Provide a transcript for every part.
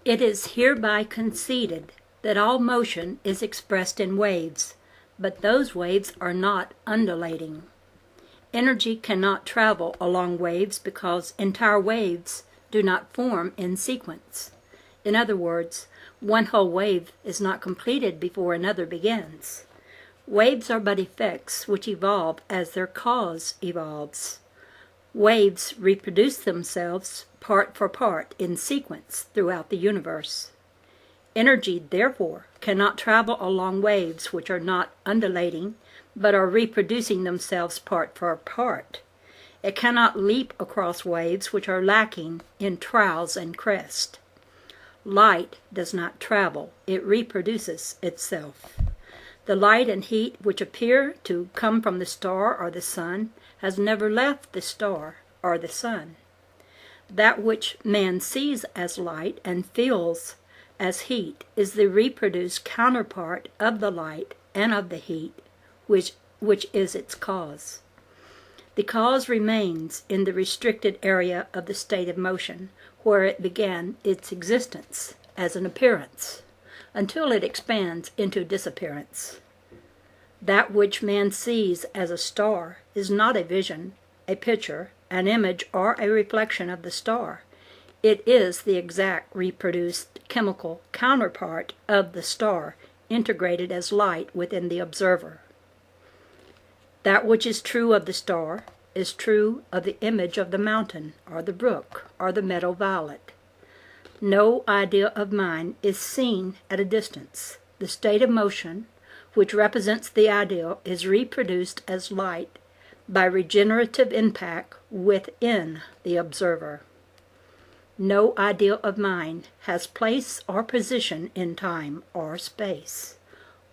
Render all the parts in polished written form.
It is hereby conceded that all motion is expressed in waves, but those waves are not undulating. Energy cannot travel along waves because entire waves do not form in sequence. In other words, one whole wave is not completed before another begins. Waves are but effects which evolve as their cause evolves. Waves reproduce themselves part for part in sequence throughout the universe. Energy, therefore, cannot travel along waves which are not undulating, but are reproducing themselves part for part. It cannot leap across waves which are lacking in troughs and crests. Light does not travel, it reproduces itself. The light and heat which appear to come from the star or the sun has never left the star or the sun. That which man sees as light and feels as heat is the reproduced counterpart of the light and of the heat, which is its cause. The cause remains in the restricted area of the state of motion, where it began its existence as an appearance, until it expands into disappearance. That which man sees as a star is not a vision, a picture, an image, or a reflection of the star. It is the exact reproduced chemical counterpart of the star, integrated as light within the observer. That which is true of the star is true of the image of the mountain, or the brook, or the meadow violet. No idea of mind is seen at a distance. The state of motion, which represents the ideal, is reproduced as light by regenerative impact within the observer. No ideal of mind has place or position in time or space.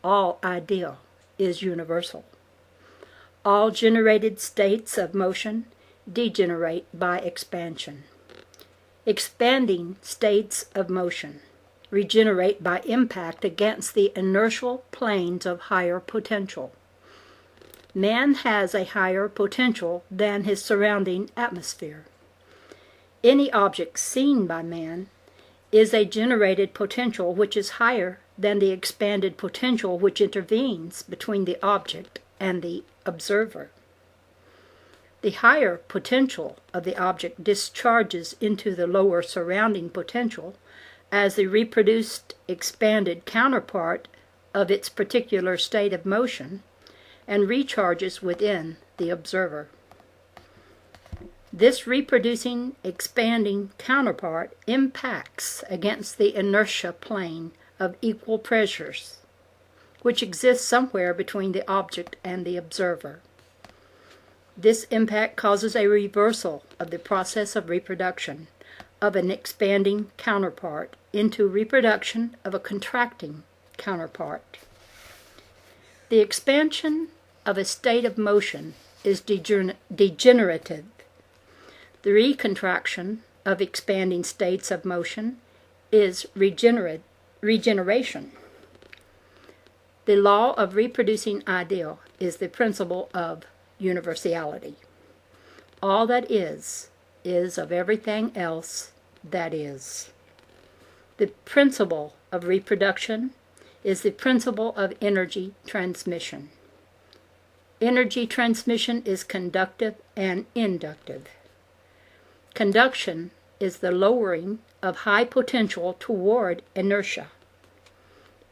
All ideal is universal. All generated states of motion degenerate by expansion. Expanding states of motion regenerate by impact against the inertial planes of higher potential. Man has a higher potential than his surrounding atmosphere. Any object seen by man is a generated potential which is higher than the expanded potential which intervenes between the object and the observer. The higher potential of the object discharges into the lower surrounding potential as the reproduced expanded counterpart of its particular state of motion, and recharges within the observer. This reproducing, expanding counterpart impacts against the inertia plane of equal pressures, which exists somewhere between the object and the observer. This impact causes a reversal of the process of reproduction of an expanding counterpart into reproduction of a contracting counterpart. The expansion of a state of motion is degenerative. The recontraction of expanding states of motion is regeneration. The law of reproducing ideal is the principle of universality. All that is of everything else that is. The principle of reproduction is the principle of energy transmission. Energy transmission is conductive and inductive. Conduction is the lowering of high potential toward inertia.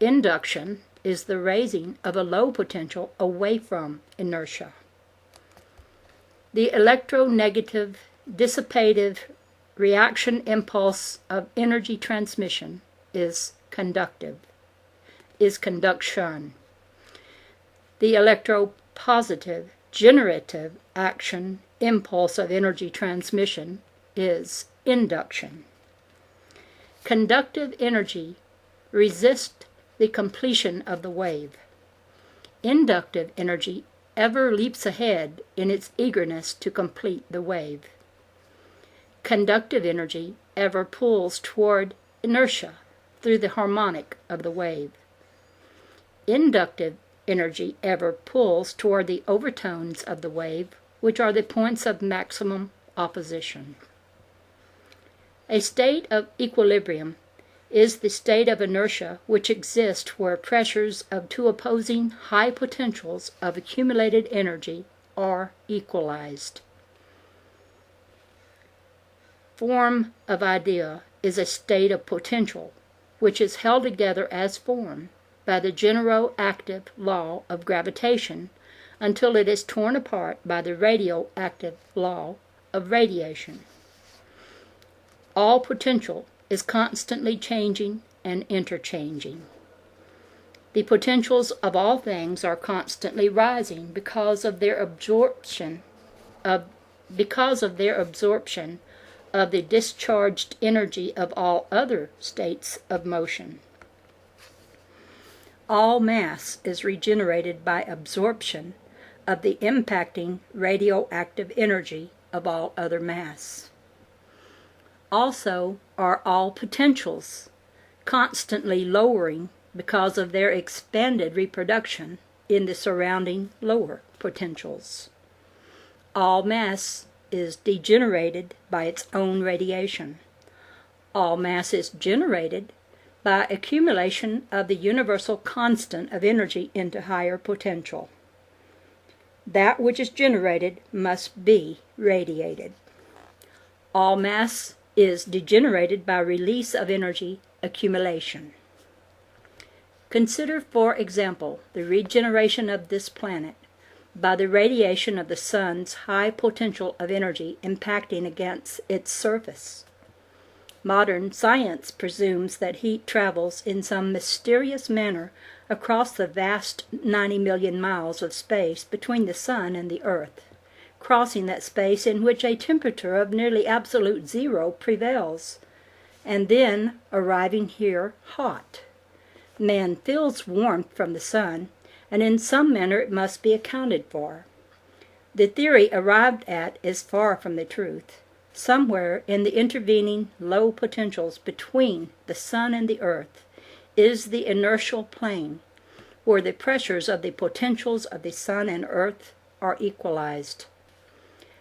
Induction is the raising of a low potential away from inertia. The electronegative dissipative reaction impulse of energy transmission is conduction. The electropositive generative action impulse of energy transmission is induction. Conductive energy resists the completion of the wave. Inductive energy ever leaps ahead in its eagerness to complete the wave. Conductive energy ever pulls toward inertia through the harmonic of the wave. Inductive energy ever pulls toward the overtones of the wave, which are the points of maximum opposition. A state of equilibrium is the state of inertia which exists where pressures of two opposing high potentials of accumulated energy are equalized. Form of idea is a state of potential which is held together as form by the genero-active law of gravitation until it is torn apart by the radioactive law of radiation. All potential is constantly changing and interchanging. The potentials of all things are constantly rising because of their absorption of the discharged energy of all other states of motion. All mass is regenerated by absorption of the impacting radioactive energy of all other mass. Also are all potentials constantly lowering because of their expanded reproduction in the surrounding lower potentials. All mass is degenerated by its own radiation. All mass is generated by accumulation of the universal constant of energy into higher potential. That which is generated must be radiated. All mass is degenerated by release of energy accumulation. Consider, for example, the regeneration of this planet by the radiation of the sun's high potential of energy impacting against its surface. Modern science presumes that heat travels in some mysterious manner across the vast 90 million miles of space between the sun and the earth, crossing that space in which a temperature of nearly absolute zero prevails, and then arriving here hot. Man feels warmth from the sun, and in some manner it must be accounted for. The theory arrived at is far from the truth. Somewhere in the intervening low potentials between the sun and the earth is the inertial plane, where the pressures of the potentials of the sun and earth are equalized.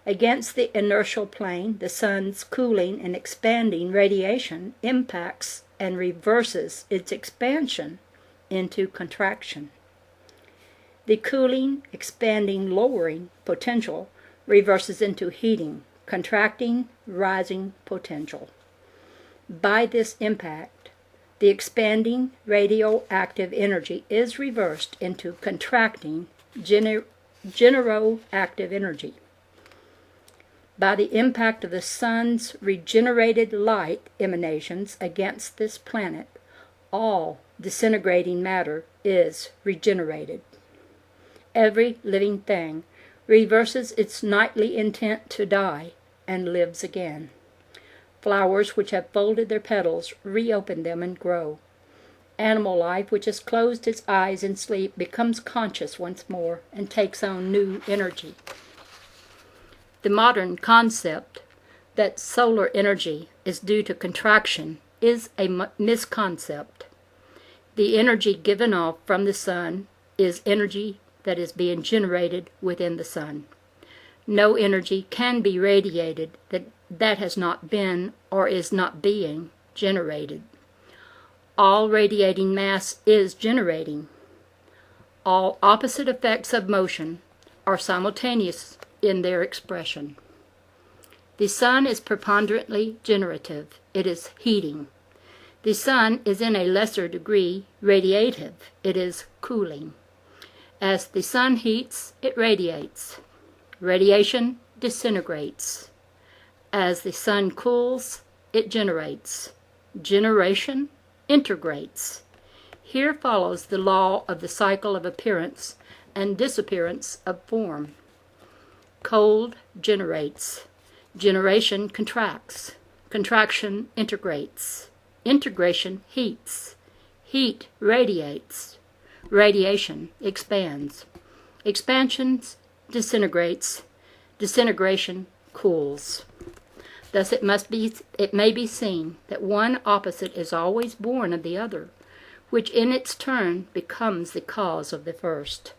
Against the inertial plane, the sun's cooling and expanding radiation impacts and reverses its expansion into contraction. The cooling, expanding, lowering potential reverses into heating, contracting, rising potential. By this impact, the expanding radioactive energy is reversed into contracting genero-active energy. By the impact of the sun's regenerated light emanations against this planet, all disintegrating matter is regenerated. Every living thing reverses its nightly intent to die and lives again. Flowers which have folded their petals reopen them and grow. Animal life which has closed its eyes in sleep becomes conscious once more and takes on new energy. The modern concept that solar energy is due to contraction is a misconcept. The energy given off from the sun is energy that is being generated within the sun. No energy can be radiated that has not been or is not being generated. All radiating mass is generating. All opposite effects of motion are simultaneous in their expression. The sun is preponderantly generative. It is heating. The sun is in a lesser degree radiative. It is cooling. As the sun heats, it radiates. Radiation disintegrates. As the sun cools, it generates. Generation integrates. Here follows the law of the cycle of appearance and disappearance of form. Cold generates. Generation contracts. Contraction integrates. Integration heats. Heat radiates. Radiation expands. Expansion disintegrates. Disintegration cools. Thus it may be seen that one opposite is always born of the other, which in its turn becomes the cause of the first.